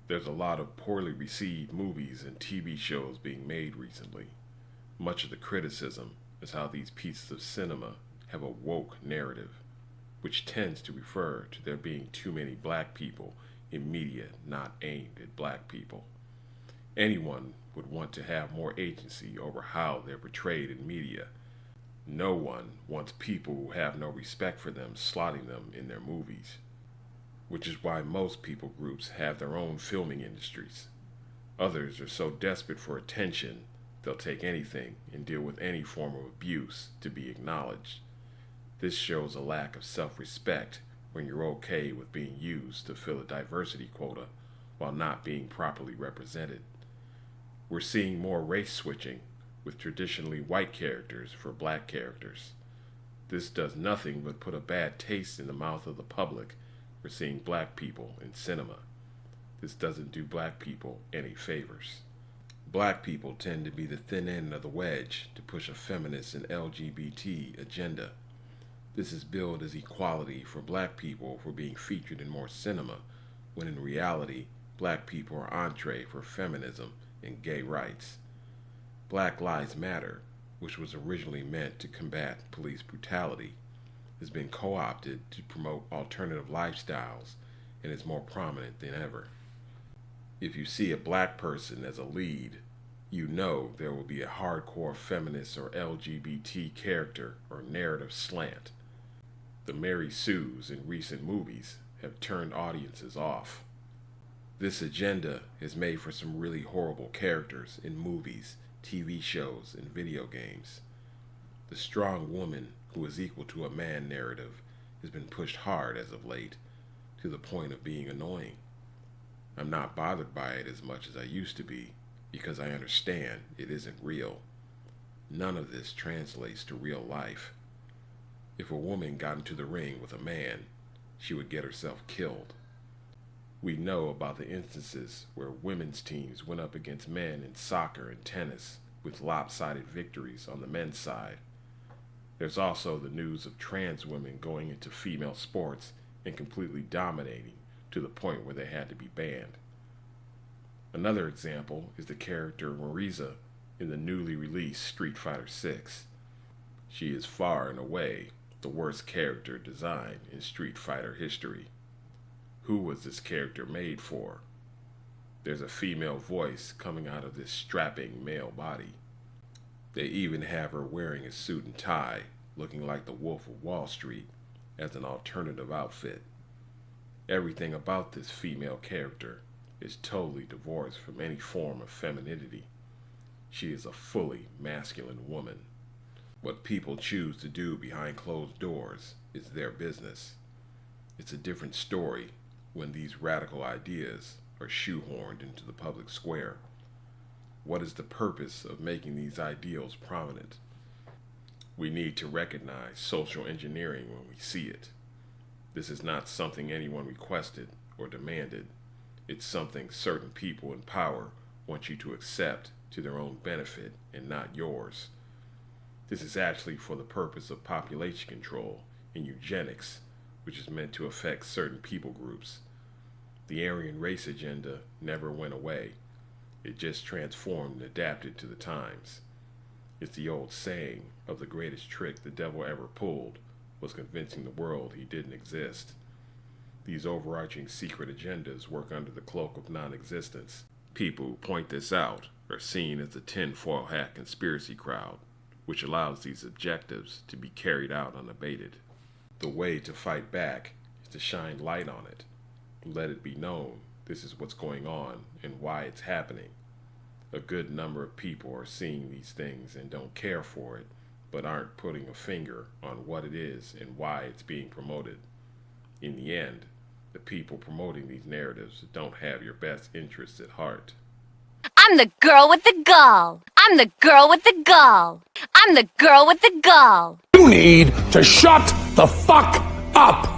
There's a lot of poorly received movies and TV shows being made recently. Much of the criticism is how these pieces of cinema have a woke narrative, which tends to refer to there being too many black people in media not aimed at black people. Anyone would want to have more agency over how they're portrayed in media. No one wants people who have no respect for them slotting them in their movies, which is why most people groups have their own filming industries. Others are so desperate for attention, they'll take anything and deal with any form of abuse to be acknowledged. This shows a lack of self-respect when you're okay with being used to fill a diversity quota while not being properly represented. We're seeing more race switching with traditionally white characters for black characters. This does nothing but put a bad taste in the mouth of the public for seeing black people in cinema. This doesn't do black people any favors. Black people tend to be the thin end of the wedge to push a feminist and LGBT agenda. This is billed as equality for black people for being featured in more cinema, when in reality, black people are entree for feminism and gay rights. Black Lives Matter, which was originally meant to combat police brutality, has been co-opted to promote alternative lifestyles and is more prominent than ever. If you see a black person as a lead, you know there will be a hardcore feminist or LGBT character or narrative slant. The Mary Sues in recent movies have turned audiences off. This agenda has made for some really horrible characters in movies, TV shows, and video games. The strong woman who is equal to a man narrative has been pushed hard as of late, to the point of being annoying. I'm not bothered by it as much as I used to be, because I understand it isn't real. None of this translates to real life. If a woman got into the ring with a man, she would get herself killed. We know about the instances where women's teams went up against men in soccer and tennis with lopsided victories on the men's side. There's also the news of trans women going into female sports and completely dominating to the point where they had to be banned. Another example is the character Marisa in the newly released Street Fighter 6. She is far and away the worst character design in Street Fighter history. Who was this character made for? There's a female voice coming out of this strapping male body. They even have her wearing a suit and tie, looking like the Wolf of Wall Street, as an alternative outfit. Everything about this female character is totally divorced from any form of femininity. She is a fully masculine woman. What people choose to do behind closed doors is their business. It's a different story when these radical ideas are shoehorned into the public square. What is the purpose of making these ideals prominent? We need to recognize social engineering when we see it. This is not something anyone requested or demanded. It's something certain people in power want you to accept to their own benefit and not yours. This is actually for the purpose of population control and eugenics, which is meant to affect certain people groups. The Aryan race agenda never went away. It just transformed and adapted to the times. It's the old saying of the greatest trick the devil ever pulled was convincing the world he didn't exist. These overarching secret agendas work under the cloak of non-existence. People who point this out are seen as the tinfoil hat conspiracy crowd, which allows these objectives to be carried out unabated. The way to fight back is to shine light on it. Let it be known this is what's going on and why it's happening. A good number of people are seeing these things and don't care for it, but aren't putting a finger on what it is and why it's being promoted. In the end, the people promoting these narratives don't have your best interests at heart. I'm the girl with the gall. I'm the girl with the gall. I'm the girl with the gall. You need to shut the fuck up!